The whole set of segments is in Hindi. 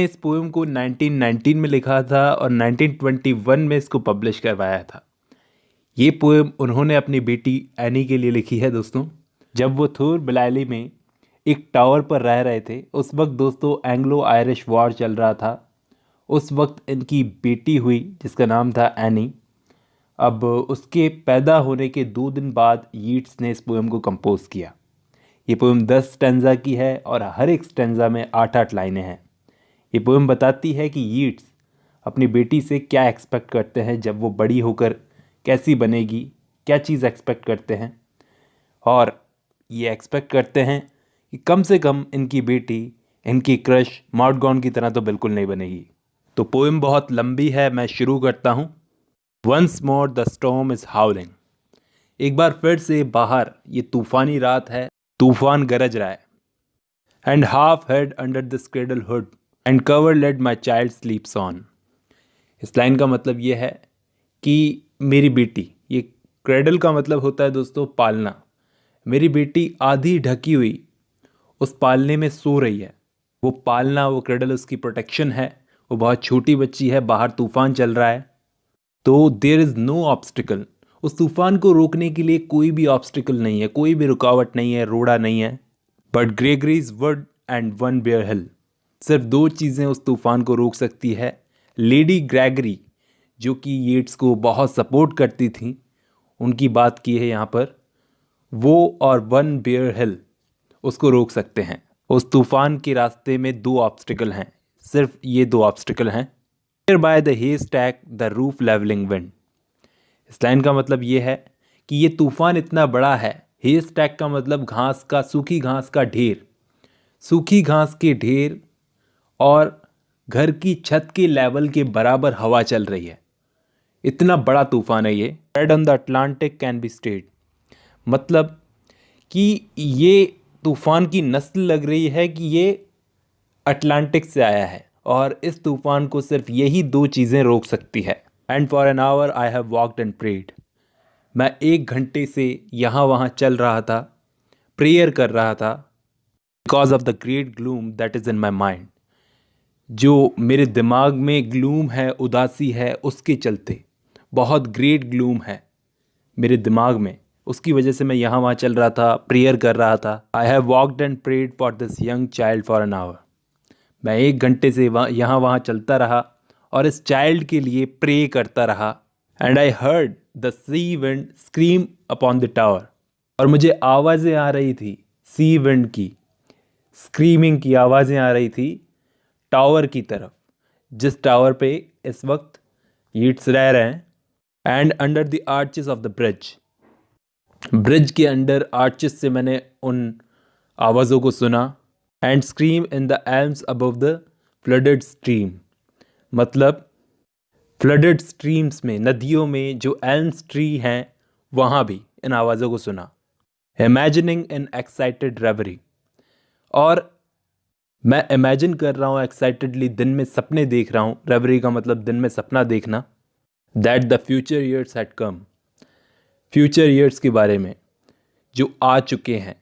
इस पोएम को 1919 में लिखा था और 1921 में इसको पब्लिश करवाया था। ये पोएम उन्होंने अपनी बेटी एनी के लिए लिखी है दोस्तों। जब वो थोर बिलायली में एक टावर पर रह रहे थे, उस वक्त दोस्तों एंग्लो आयरिश वॉर चल रहा था। उस वक्त इनकी बेटी हुई जिसका नाम था एनी। अब उसके पैदा होने के 2 दिन बाद यीट्स ने इस पोएम को कंपोज किया। ये पोएम 10 स्टैंजा की है और हर एक स्टैंजा में 8-8 लाइनें हैं। ये पोएम बताती है कि यीट्स अपनी बेटी से क्या एक्सपेक्ट करते हैं, जब वो बड़ी होकर कैसी बनेगी, क्या चीज़ एक्सपेक्ट करते हैं। और ये एक्सपेक्ट करते हैं कि कम से कम इनकी बेटी इनकी क्रश मॉडगॉन की तरह तो बिल्कुल नहीं बनेगी। तो पोएम बहुत लंबी है, मैं शुरू करता हूँ। Once more the storm is howling. एक बार फिर से बाहर ये तूफानी रात है, तूफान गरज रहा है। And half head under the cradle hood and cover let my child स्लीप्स on. इस लाइन का मतलब ये है कि मेरी बेटी, ये क्रेडल का मतलब होता है दोस्तों पालना, मेरी बेटी आधी ढकी हुई उस पालने में सो रही है। वो पालना, वो क्रेडल उसकी प्रोटेक्शन है। वो बहुत छोटी बच्ची है, बाहर तूफान चल रहा है, तो देयर इज़ नो ऑब्स्टिकल। उस तूफान को रोकने के लिए कोई भी ऑब्स्टिकल नहीं है, कोई भी रुकावट नहीं है, रोड़ा नहीं है। But Gregory's wood and one bare hill. सिर्फ 2 चीज़ें उस तूफान को रोक सकती है। लेडी ग्रेगरी जो कि यीट्स को बहुत सपोर्ट करती थी, उनकी बात की है यहाँ पर, वो और वन बेयर हिल उसको रोक सकते हैं। उस तूफान के रास्ते में 2 ऑब्स्टिकल हैं, सिर्फ ये 2 ऑब्स्टिकल हैं। By the haystack the roof levelling wind. इस लाइन का मतलब ये है कि ये तूफान इतना बड़ा है। हेस्टैक का मतलब घास का, सूखी घास का ढेर, सूखी घास के ढेर और घर की छत के लेवल के बराबर हवा चल रही है। इतना बड़ा तूफान है ये। Bred on the Atlantic can be stayed, मतलब कि ये तूफान की नस्ल लग रही है कि ये अटलांटिक से आया है और इस तूफान को सिर्फ यही 2 चीज़ें रोक सकती है। And for an hour I have walked and prayed. मैं 1 घंटे से यहाँ वहाँ चल रहा था, प्रेयर कर रहा था। Because of the great gloom that is in my mind. जो मेरे दिमाग में ग्लूम है, उदासी है, उसके चलते, बहुत ग्रेट ग्लूम है मेरे दिमाग में, उसकी वजह से मैं यहाँ वहाँ चल रहा था, प्रेयर कर रहा था। I have walked and prayed for this young child for an hour. मैं 1 घंटे से यहाँ वहाँ चलता रहा और इस चाइल्ड के लिए प्रे करता रहा। And I heard the sea wind scream upon the tower. और मुझे आवाज़ें आ रही थी, सी विंड की स्क्रीमिंग की आवाज़ें आ रही थी टावर की तरफ, जिस टावर पे इस वक्त यीट्स रह रहे हैं। And under the arches of the bridge, bridge के अंडर आर्चेस से मैंने उन आवाज़ों को सुना। And scream in the elms above the flooded stream, मतलब फ्लडेड स्ट्रीम्स में, नदियों में जो एल्म्स ट्री हैं वहाँ भी इन आवाज़ों को सुना। इमेजिनिंग इन एक्साइटेड रेवरी, और मैं इमेजिन कर रहा हूँ एक्साइटेडली, दिन में सपने देख रहा हूँ। रेवरी का मतलब दिन में सपना देखना। That the future years had come, future years के बारे में जो आ चुके हैं।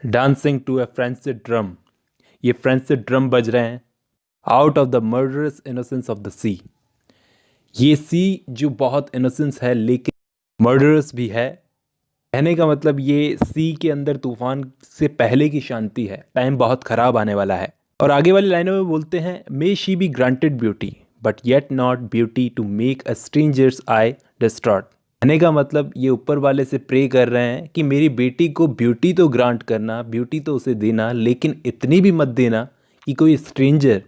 Dancing to a French drum, ये फ्रेंच ड्रम बज रहे हैं। Out of the murderous innocence of the sea, ये सी जो बहुत इनोसेंस है लेकिन मर्डरस भी है। कहने का मतलब ये सी के अंदर तूफान से पहले की शांति है, टाइम बहुत ख़राब आने वाला है। और आगे वाली लाइनों में बोलते हैं, may she be granted beauty but yet not beauty to make a stranger's eye distraught. कहने का मतलब ये ऊपर वाले से प्रे कर रहे हैं कि मेरी बेटी को ब्यूटी तो ग्रांट करना, ब्यूटी तो उसे देना, लेकिन इतनी भी मत देना कि कोई स्ट्रेंजर,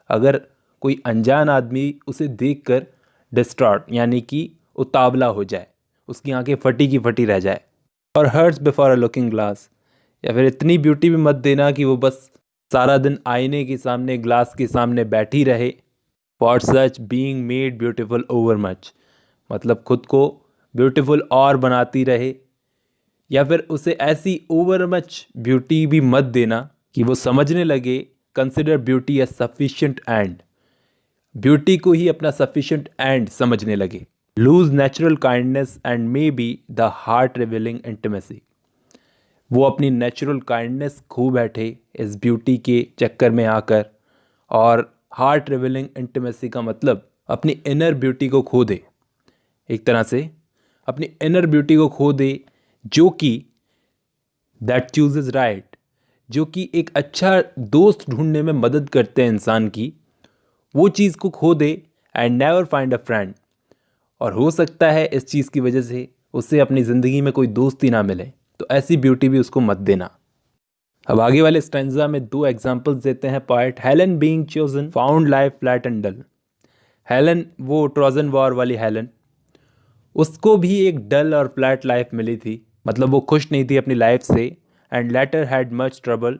अगर कोई अनजान आदमी उसे देखकर डिस्ट्रॉट यानी कि उतावला हो जाए, उसकी आंखें फटी की फटी रह जाए। और hers before a looking glass, या फिर इतनी ब्यूटी भी मत देना कि वो बस सारा दिन आईने के सामने, ग्लास के सामने बैठी रहे। For such being made beautiful over much, मतलब खुद को ब्यूटीफुल और बनाती रहे। या फिर उसे ऐसी ओवर मच ब्यूटी भी मत देना कि वो समझने लगे consider beauty as sufficient end, beauty को ही अपना सफिशिएंट एंड समझने लगे। Lose natural kindness and may be the heart revealing intimacy, वो अपनी नेचुरल काइंडनेस खो बैठे इस ब्यूटी के चक्कर में आकर, और हार्ट रिवीलिंग इंटीमेसी का मतलब अपनी इनर ब्यूटी को खो दे, एक तरह से अपनी इनर ब्यूटी को खो दे, जो कि दैट चूजेज राइट, जो कि एक अच्छा दोस्त ढूंढने में मदद करते हैं इंसान की, वो चीज़ को खो दे and never find a friend. और हो सकता है इस चीज़ की वजह से उससे अपनी ज़िंदगी में कोई दोस्त ही ना मिले, तो ऐसी ब्यूटी भी उसको मत देना। अब आगे वाले स्टैंजा में 2 एग्जांपल्स देते हैं poet. Helen being chosen found life flat and dull. Helen, वो ट्रोजन वॉर वाली हेलन, उसको भी एक डल और फ्लैट लाइफ मिली थी, मतलब वो खुश नहीं थी अपनी लाइफ से। And later had much trouble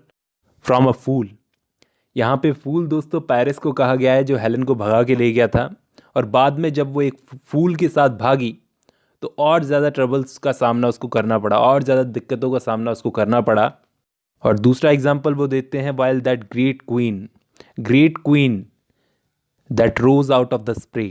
from a fool. यहाँ पे फूल दोस्तों पेरिस को कहा गया है, जो हेलन को भगा के ले गया था। और बाद में जब वो एक फूल के साथ भागी तो और ज़्यादा ट्रबल्स का सामना उसको करना पड़ा, और ज़्यादा दिक्कतों का सामना उसको करना पड़ा। और दूसरा एग्जाम्पल वो देते हैं, while that great queen that rose out of the spray,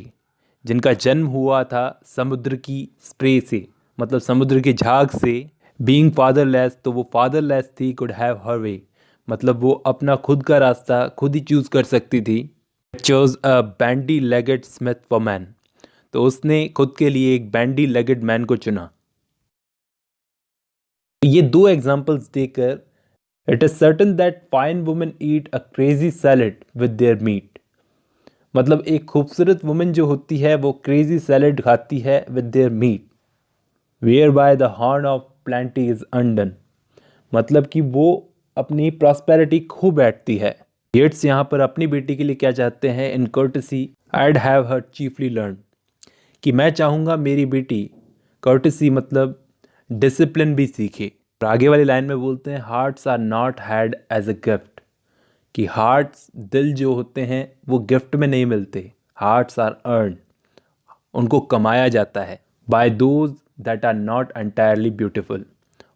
जिनका जन्म हुआ था समुद्र की स्प्रे से, मतलब समुद्र के झाग से। बीइंग फादरलेस, तो वो फादरलेस थी। कुड हैव हर वे, मतलब वो अपना खुद का रास्ता खुद ही चूज कर सकती थी। Chose a bandy legged Smith for man, तो उसने खुद के लिए एक बैंडी लेगेड मैन को चुना। ये 2 एग्जाम्पल्स देकर it is certain that fine women eat a crazy salad with their meet, मतलब एक खूबसूरत वुमेन जो होती है वो क्रेजी सैलेड खाती है with their meat. Whereby the horn of plenty is undone, मतलब कि वो अपनी प्रॉस्पेरिटी खो बैठती है। येट्स यहाँ पर अपनी बेटी के लिए क्या चाहते हैं, in courtesy I'd have her chiefly learn, कि मैं चाहूँगा मेरी बेटी कर्टसी मतलब डिसिप्लिन भी सीखे। और आगे वाली लाइन में बोलते हैं, hearts are not had as a gift, कि हार्ट्स, दिल जो होते हैं वो गिफ्ट में नहीं मिलते। हार्ट्स आर अर्न, उनको कमाया जाता है। By those that are not entirely beautiful,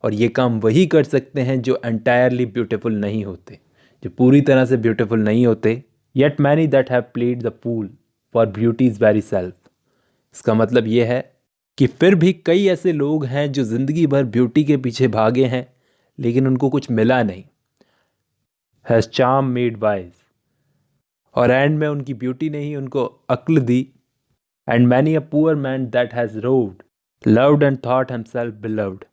और ये काम वही कर सकते हैं जो एंटायरली ब्यूटिफुल नहीं होते, जो पूरी तरह से ब्यूटिफुल नहीं होते। Yet many that have played the fool for beauty's very self, इसका मतलब ये है कि फिर भी कई ऐसे लोग हैं जो ज़िंदगी भर ब्यूटी के पीछे भागे हैं लेकिन उनको कुछ मिला नहीं। हैज़ चार्म मेड वाइज, और एंड में उनकी ब्यूटी ने ही उनको अक्ल दी। And many a poor man that has roved loved and thought himself beloved,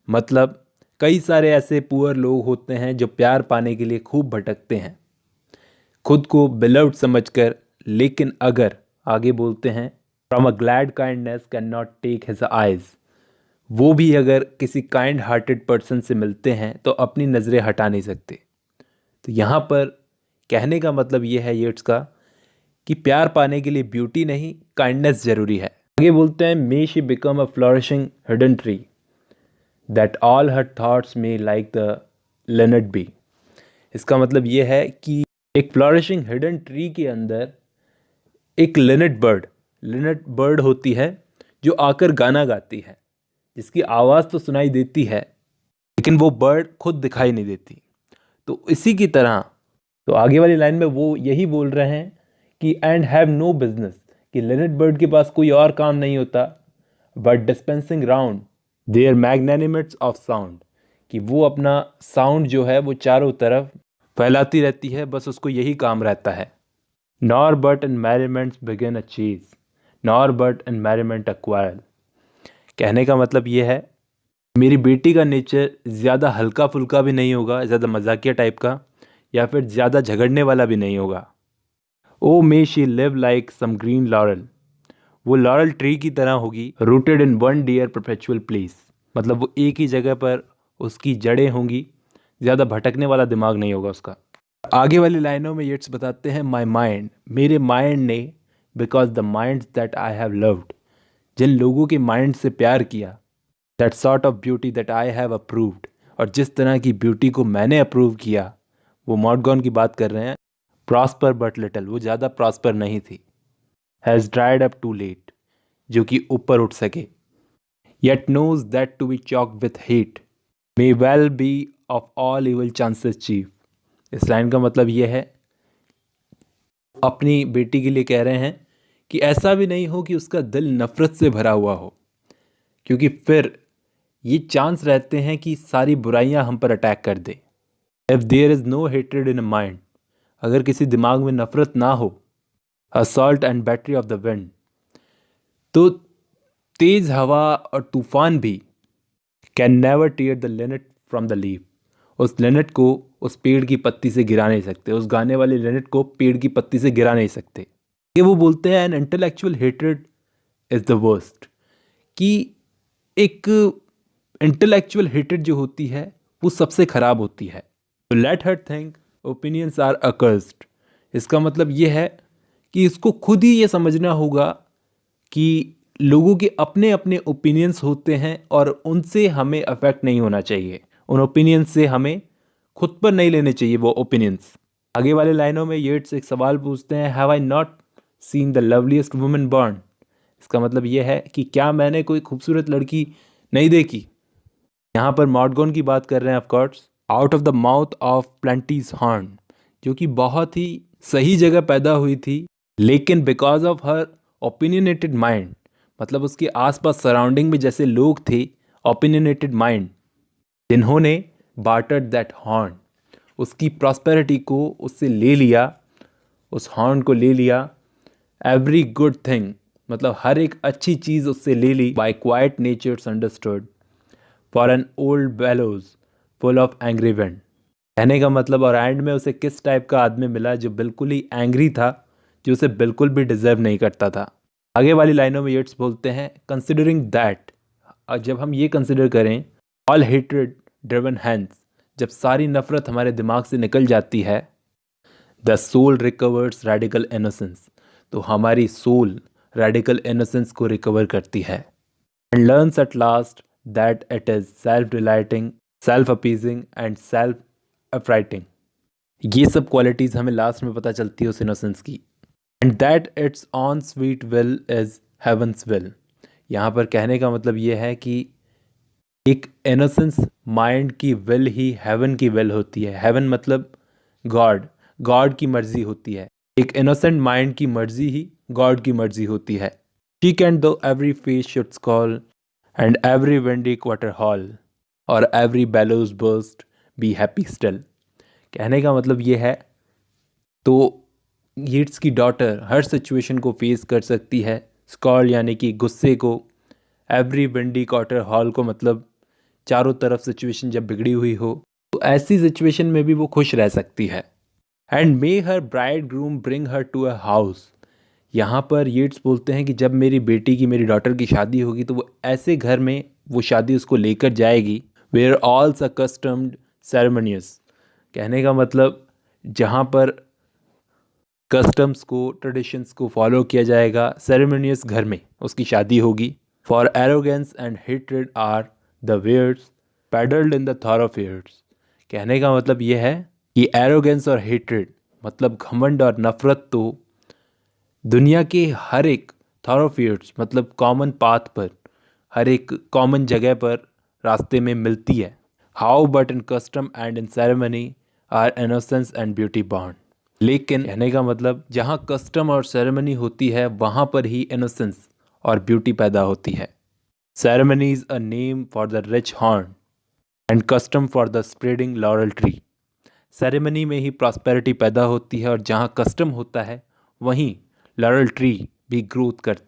मतलब कई सारे ऐसे पुअर लोग होते हैं जो प्यार पाने के लिए खूब भटकते हैं, खुद को बिलव्ड समझकर। लेकिन अगर आगे बोलते हैं, from a glad kindness can not take his eyes, वो भी अगर किसी काइंड हार्टेड पर्सन से मिलते हैं तो अपनी नज़रें हटा नहीं सकते। तो यहाँ पर कहने का मतलब ये है येट्स का, कि प्यार पाने के लिए ब्यूटी नहीं, काइंडनेस ज़रूरी है। आगे बोलते हैं, may she become a flourishing hidden tree that all her thoughts may like the linnet be, इसका मतलब ये है कि एक फ्लॉरिशिंग हिडन ट्री के अंदर एक लिनेट बर्ड होती है जो आकर गाना गाती है, जिसकी आवाज़ तो सुनाई देती है लेकिन वो बर्ड खुद दिखाई नहीं देती। तो इसी की तरह, तो आगे वाली लाइन में वो यही बोल रहे हैं कि एंड हैव नो बिजनेस, कि लिनेट बर्ड के पास कोई और काम नहीं होता, but dispensing round their magnanimities of sound, कि वो अपना साउंड जो है वो चारों तरफ फैलाती रहती है, बस उसको यही काम रहता है। Nor but in merriments begin a chase, nor but in merriment a quarrel, कहने का मतलब ये है, मेरी बेटी का नेचर ज़्यादा हल्का फुल्का भी नहीं होगा, ज़्यादा मजाकिया टाइप का, या फिर ज़्यादा झगड़ने वाला भी नहीं होगा। Oh may she live like some green laurel, वो लॉरल ट्री की तरह होगी, rooted in one dear perpetual place, मतलब वो एक ही जगह पर उसकी जड़ें होंगी, ज़्यादा भटकने वाला दिमाग नहीं होगा उसका। आगे वाली लाइनों में येट्स बताते हैं, माई माइंड, मेरे माइंड ने, because the minds that I have loved, जिन लोगों के माइंड से प्यार किया, that sort of beauty that I have approved, और जिस तरह की ब्यूटी को मैंने अप्रूव किया, वो मॉडगॉन की बात कर रहे हैं। प्रॉस्पर बट लिटल, वो ज़्यादा प्रॉस्पर नहीं थी। Has dried up too late, जो कि ऊपर उठ सके। Yet knows that to be choked with hate may well be of all evil chances chief, इस लाइन का मतलब ये है, अपनी बेटी के लिए कह रहे हैं कि ऐसा भी नहीं हो कि उसका दिल नफरत से भरा हुआ हो, क्योंकि फिर ये चांस रहते हैं कि सारी बुराइयां हम पर अटैक कर दे। If there is no hatred in a mind, अगर किसी दिमाग में नफ़रत ना हो, assault and battery of the wind, तो तेज़ हवा और तूफान भी can never tear the linnet from the leaf, उस लिनेट को उस पेड़ की पत्ती से गिरा नहीं सकते, उस गाने वाले लिनेट को पेड़ की पत्ती से गिरा नहीं सकते। ये वो बोलते हैं an intellectual hatred is the worst, कि एक इंटेलेक्चुअल हेट्रेड जो होती है वो सबसे ख़राब होती है। तो let her think opinions are accursed, इसका मतलब ये है कि इसको खुद ही ये समझना होगा कि लोगों के अपने अपने ओपिनियंस होते हैं और उनसे हमें अफेक्ट नहीं होना चाहिए, उन ओपिनियंस से हमें खुद पर नहीं लेने चाहिए वो ओपिनियंस। आगे वाले लाइनों में येट्स एक सवाल पूछते हैं, have I not seen the loveliest woman born, इसका मतलब ये है कि क्या मैंने कोई खूबसूरत लड़की नहीं देखी। यहाँ पर मॉडगॉन की बात कर रहे हैं of course, out of the mouth of plenty's horn, जो कि बहुत ही सही जगह पैदा हुई थी, लेकिन because of her opinionated mind, मतलब उसके आसपास सराउंडिंग में जैसे लोग थे ओपिनियनेटेड माइंड, जिन्होंने बार्टर्ड दैट हॉर्न, उसकी प्रॉस्पेरिटी को उससे ले लिया, उस हॉर्न को ले लिया, एवरी गुड थिंग, मतलब हर एक अच्छी चीज़ उससे ले ली, by quiet natures understood for an old bellows full of angry wind, कहने का मतलब, और एंड में उसे किस टाइप का आदमी मिला जो बिल्कुल ही एंग्री था, जो उसे बिल्कुल भी डिजर्व नहीं करता था। आगे वाली लाइनों में येट्स बोलते हैं, कंसिडरिंग दैट, जब हम ये कंसिडर करें, ऑल हेट्रेड ड्रिवन हैंड्स, जब सारी नफरत हमारे दिमाग से निकल जाती है, the soul recovers radical innocence, तो हमारी सोल रेडिकल इनोसेंस को रिकवर करती है, and learns at last that it is self delighting, self appeasing and self affrighting. ये सब क्वालिटीज़ हमें लास्ट में पता चलती है उस इनोसेंस की, and that its own sweet will is heaven's will. यहाँ पर कहने का मतलब ये है कि एक इनोसेंस माइंड की विल ही हेवन की विल होती है। हेवन मतलब गॉड, गॉड की मर्जी होती है। एक इनोसेंट माइंड की मर्जी ही गॉड की मर्जी होती है। She can though every face should scowl and every windy quarter howl और every bellows burst be happy still. कहने का मतलब ये है, तो येट्स की डॉटर हर सिचुएशन को फेस कर सकती है, स्कॉल यानी कि गुस्से को, एवरी विंडी क्वार्टर हॉल को मतलब चारों तरफ सिचुएशन जब बिगड़ी हुई हो तो ऐसी सिचुएशन में भी वो खुश रह सकती है। And may her bridegroom bring her to a house, यहाँ पर येट्स बोलते हैं कि जब मेरी बेटी की, मेरी डॉटर की शादी होगी तो वो ऐसे घर में वो शादी उसको लेकर जाएगी, वेयर ऑल अकस्टम्ड सेरेमनियस, कहने का मतलब जहाँ पर कस्टम्स को, ट्रेडिशंस को फॉलो किया जाएगा, सेरेमनियस घर में उसकी शादी होगी। For arrogance and hatred are the wares peddled in the thoroughfares, कहने का मतलब यह है कि एरोगेंस और हेट्रेड मतलब घमंड और नफरत तो दुनिया के हर एक थॉरोफेयर्स मतलब कॉमन पाथ पर, हर एक कॉमन जगह पर, रास्ते में मिलती है। How but in custom and in ceremony are innocence and beauty बॉन्ड, लेकिन कहने का मतलब जहाँ कस्टम और सेरेमनी होती है वहाँ पर ही इनोसेंस और ब्यूटी पैदा होती है। Ceremony is a name for the rich horn and custom for the spreading lauryl tree, ceremony में ही प्रॉस्पेरिटी पैदा होती है और जहाँ कस्टम होता है वहीं लॉरल ट्री भी ग्रोथ करता है।